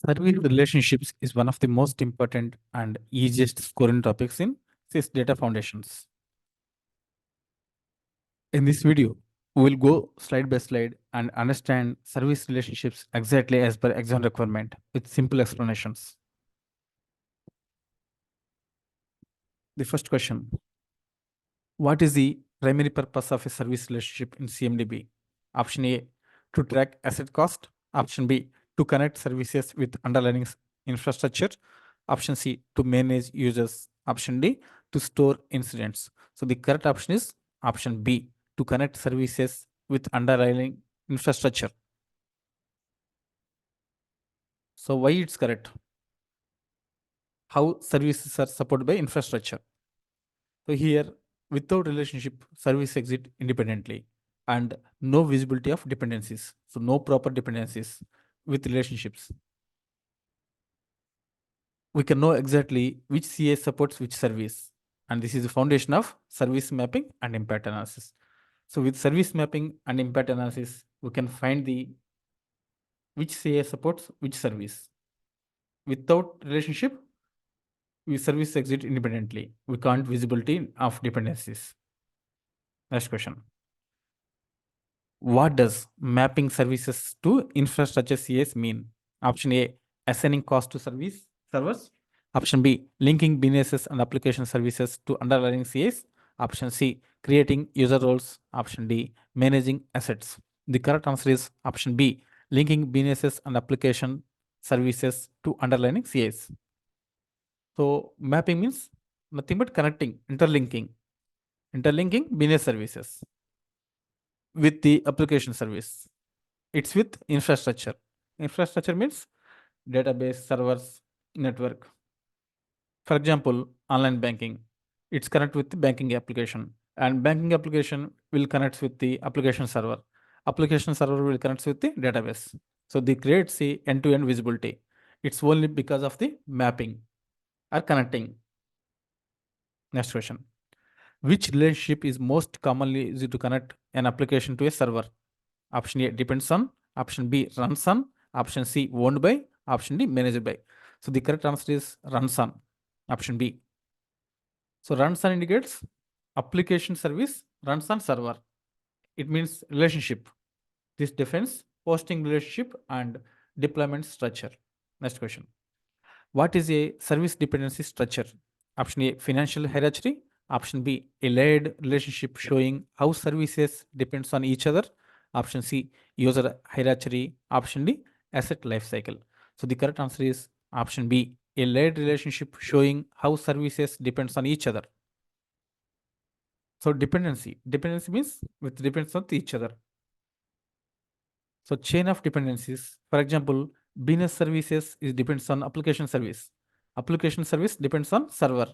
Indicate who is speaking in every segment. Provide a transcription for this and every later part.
Speaker 1: Service relationships is one of the most important and easiest scoring topics in CIS-Data Foundations. In this video, we will go slide by slide and understand service relationships exactly as per exam requirement with simple explanations. The first question: what is the primary purpose of a service relationship in CMDB? Option A, to track asset cost. Option B, to connect services with underlying infrastructure. Option C, to manage users. Option D, to store incidents. So the correct option is option B, to connect services with underlying infrastructure. So why it's correct? How services are supported by infrastructure? So here, without relationship, service exit independently and no visibility of dependencies. So no proper dependencies with relationships. We can know exactly which CA supports which service. And this is the foundation of service mapping and impact analysis. So with service mapping and impact analysis, we can find the which CA supports which service. Without relationship, we service exit independently. We can't visibility of dependencies. Next question. What does mapping services to infrastructure CAs mean? Option A, assigning cost to service servers. Option B, linking businesses and application services to underlying CAs. Option C, creating user roles. Option D, managing assets. The correct answer is option B, linking businesses and application services to underlying CAs. So mapping means nothing but connecting, interlinking business services with the application service. It's with infrastructure. Infrastructure means database, servers, network. For example, online banking, it's connect with the banking application, and banking application will connect with the application server. Application server will connect with the database. So they create the end-to-end visibility. It's only because of the mapping or connecting. Next question. Which relationship is most commonly used to connect an application to a server? Option A, depends on. Option B, runs on. Option C, owned by. Option D, managed by. So the correct answer is runs on. Option B. So runs on indicates application service runs on server. It means relationship. This defines hosting relationship and deployment structure. Next question. What is a service dependency structure? Option A, financial hierarchy. Option B, a layered relationship showing how services depends on each other. Option C, user hierarchy. Option D, asset lifecycle. So the correct answer is option B, a layered relationship showing how services depends on each other. So dependency means with depends on each other. So chain of dependencies, for example, business services is depends on application service. Application service depends on server.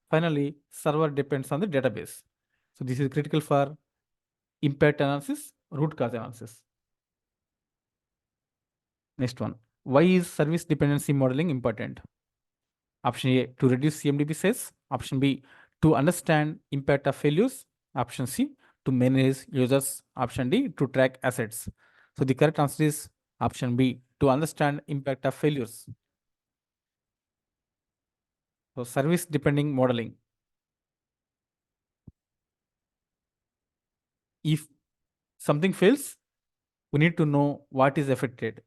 Speaker 1: Finally, server depends on the database. So this is critical for impact analysis, root cause analysis. Next one. Why is service dependency modeling important? Option A, to reduce CMDB size. Option B, to understand impact of failures. Option C, to manage users. Option D, to track assets. So the correct answer is option B, to understand impact of failures. So service depending modeling. If something fails, we need to know what is affected,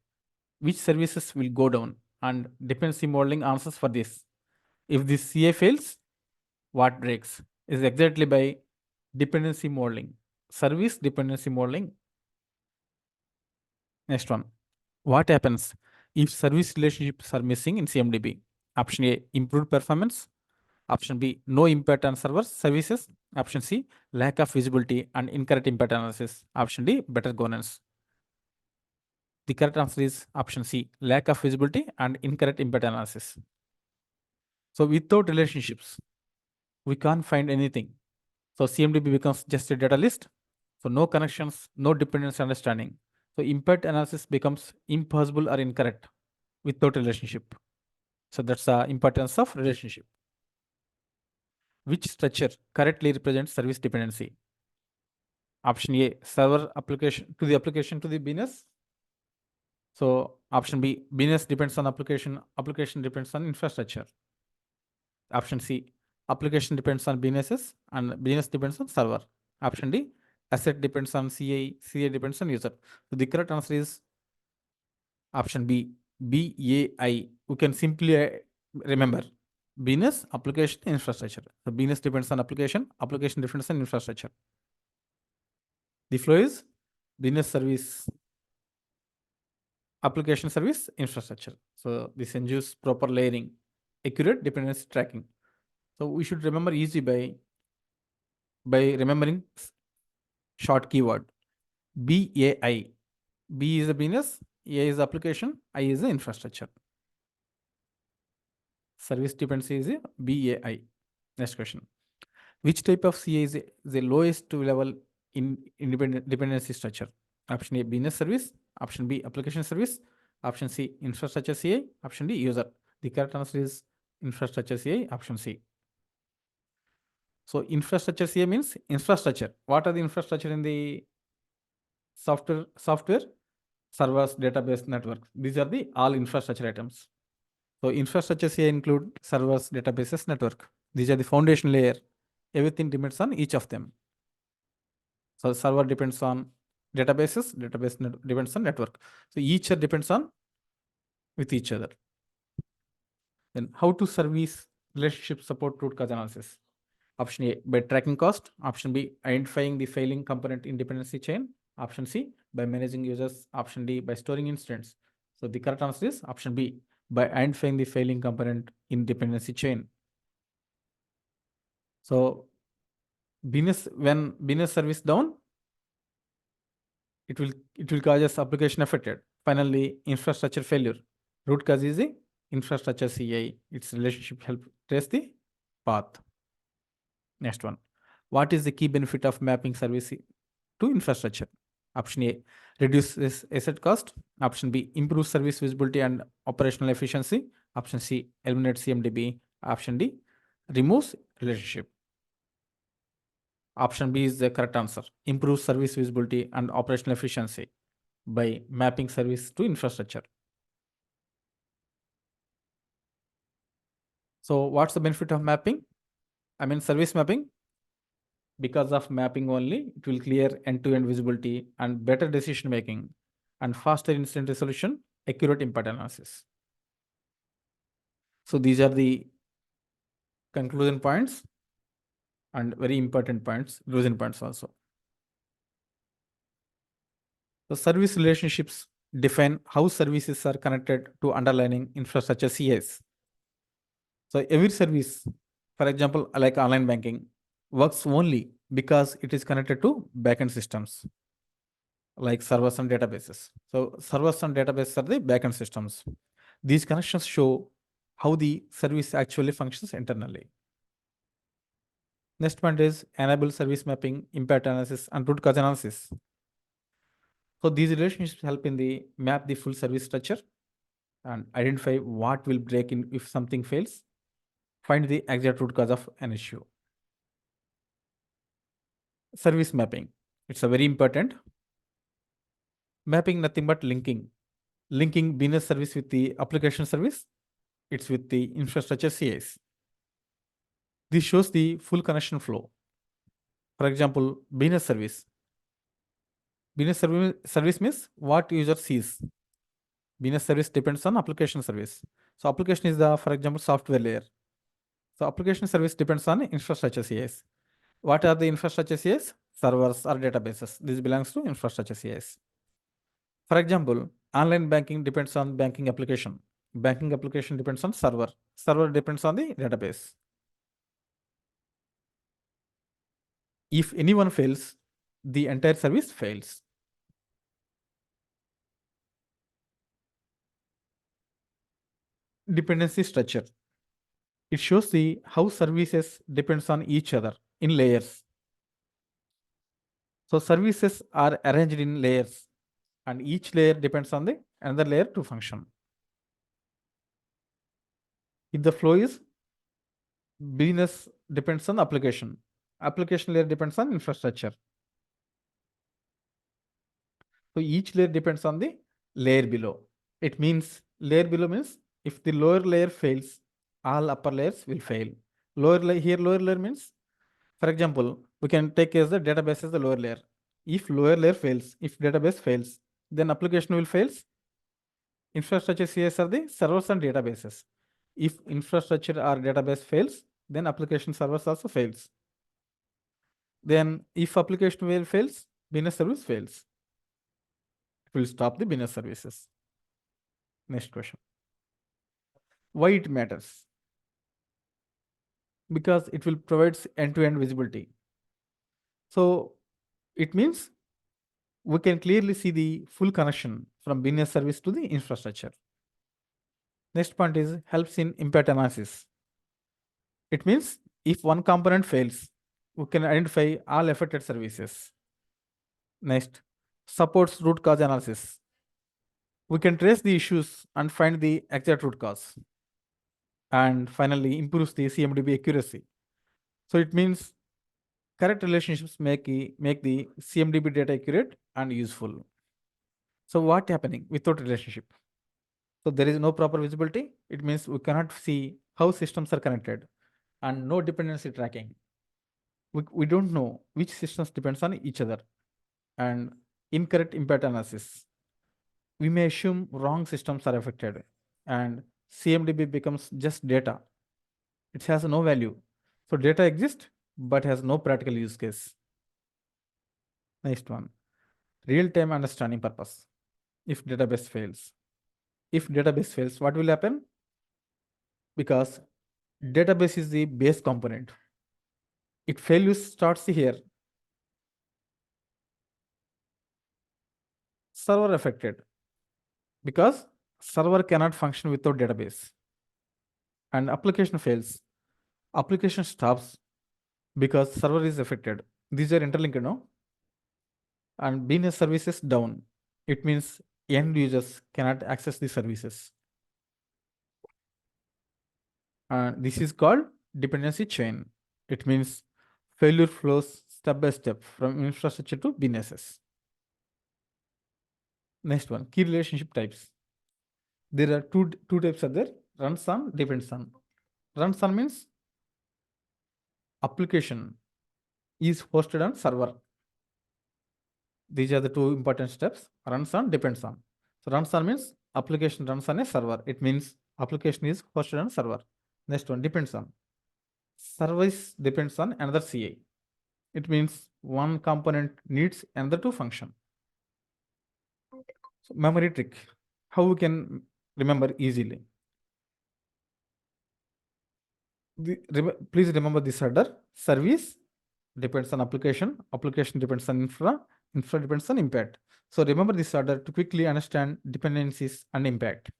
Speaker 1: which services will go down, and dependency modeling answers for this. If this CA fails, what breaks is exactly by dependency modeling, service dependency modeling. Next one. What happens if service relationships are missing in CMDB? Option A, improved performance. Option B, no impact on server services. Option C, lack of visibility and incorrect impact analysis. Option D, better governance. The correct answer is option C, lack of visibility and incorrect impact analysis. So without relationships, we can't find anything. So CMDB becomes just a data list. So no connections, no dependency understanding. So impact analysis becomes impossible or incorrect without relationship. So that's the importance of relationship. Which structure correctly represents service dependency? Option A, server application to the business. So option B, business depends on application, application depends on infrastructure. Option C, application depends on businesses and business depends on server. Option D, asset depends on CA, CA depends on user. So the correct answer is option B, BAI. We can simply remember business, application, infrastructure. So business depends on application, application depends on infrastructure. The flow is business service, application service, infrastructure. So this ensures proper layering, accurate dependency tracking. So we should remember easy by remembering short keyword BAI. B is a business, A is application, I is the infrastructure. Service dependency is a BAI. Next question. Which type of CA is the lowest level in independent dependency structure? Option A, business service. Option B, application service. Option C, infrastructure CA. Option D, user. The correct answer is infrastructure CA, option C. So infrastructure CA means infrastructure. What are the infrastructure in the software? Servers, database, network. These are the all infrastructure items. So infrastructure CA include servers, databases, network. These are the foundation layer. Everything depends on each of them. So server depends on databases, depends on network. So each depends on with each other. Then how to service relationship support root cause analysis? Option A, by tracking cost. Option B, identifying the failing component in dependency chain. Option C, by managing users. Option D, by storing incidents. So the correct answer is option B, by identifying the failing component in dependency chain. So when business service down, it will cause application affected. Finally, infrastructure failure. Root cause is the infrastructure CI. Its relationship help trace the path. Next one. What is the key benefit of mapping service to infrastructure? Option A, reduces asset cost. Option B, improves service visibility and operational efficiency. Option C, eliminates CMDB. Option D, removes relationship. Option B is the correct answer. Improves service visibility and operational efficiency by mapping service to infrastructure. So what's the benefit of mapping? I mean service mapping. Because of mapping only, it will clear end-to-end visibility and better decision making and faster incident resolution, accurate impact analysis. So these are the conclusion points and very important points, conclusion points also. The service relationships define how services are connected to underlying infrastructure CIS. So every service, for example, like online banking, works only because it is connected to backend systems like servers and databases. So servers and databases are the backend systems. These connections show how the service actually functions internally. Next point is enable service mapping, impact analysis, and root cause analysis. So these relationships help in the map the full service structure and identify what will break in if something fails, find the exact root cause of an issue. Service mapping. It's a very important. Mapping nothing but linking. Linking business service with the application service. It's with the infrastructure CIS. This shows the full connection flow. For example, business service. Service means what user sees. Business service depends on application service. So application is the, for example, software layer. So application service depends on infrastructure CIS. What are the infrastructure CIS? Servers or databases. This belongs to infrastructure CIS. For example, online banking depends on banking application. Banking application depends on server. Server depends on the database. If anyone fails, the entire service fails. Dependency structure. It shows the how services depends on each other in layers. So services are arranged in layers and each layer depends on the another layer to function. If the flow is business depends on application. Application layer depends on infrastructure. So each layer depends on the layer below. It means layer below means if the lower layer fails, all upper layers will fail. Lower layer means, for example, we can take as the database as the lower layer. If lower layer fails, if database fails, then application will fails. Infrastructure CS are the servers and databases. If infrastructure or database fails, then application servers also fails. Then if application fails, business service fails. It will stop the business services. Next question. Why it matters? Because it will provide end-to-end visibility. So it means we can clearly see the full connection from business service to the infrastructure. Next point is helps in impact analysis. It means if one component fails, we can identify all affected services. Next, supports root cause analysis. We can trace the issues and find the exact root cause. And finally, improves the CMDB accuracy. So it means correct relationships make the CMDB data accurate and useful. So what happening without relationship? So there is no proper visibility. It means we cannot see how systems are connected and no dependency tracking. We don't know which systems depends on each other, and incorrect impact analysis. We may assume wrong systems are affected and CMDB becomes just data. It has no value. So data exists but has no practical use case. Next one, real-time understanding purpose. If database fails. If database fails, what will happen? Because database is the base component. It failures starts here. Server affected because server cannot function without database. And application fails. Application stops because server is affected. These are interlinked, no? And business services down. It means end users cannot access the services. And this is called dependency chain. It means failure flows step by step from infrastructure to businesses. Next one, key relationship types. There are two types are there, runs on, depends on. Runs on means application is hosted on server. These are the two important steps, runs on, depends on. So runs on means application runs on a server. It means application is hosted on server. Next one, depends on. Service depends on another CA. It means one component needs another to function. So memory trick, how we can remember easily. Please remember this order. Service depends on application, application depends on infra, infra depends on impact. So remember this order to quickly understand dependencies and impact.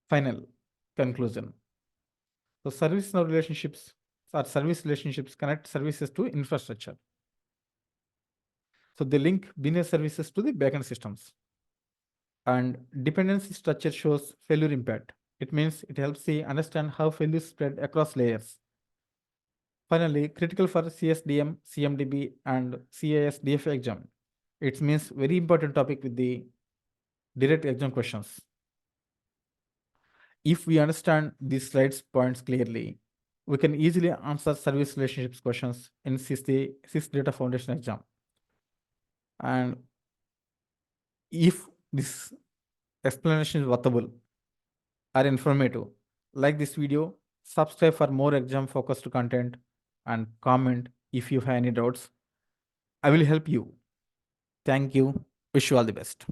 Speaker 1: Final conclusion. So service relationships or service relationships connect services to infrastructure. So they link business services to the backend systems. And dependency structure shows failure impact. It means it helps you understand how failures spread across layers. Finally, critical for CSDM, CMDB, and CIS-DF exam. It means very important topic with the direct exam questions. If we understand these slides points clearly, we can easily answer service relationships questions in CIS-Data Foundation exam. And if this explanation is worthwhile or informative, like this video, subscribe for more exam focused content, and comment if you have any doubts. I will help you. Thank you. Wish you all the best.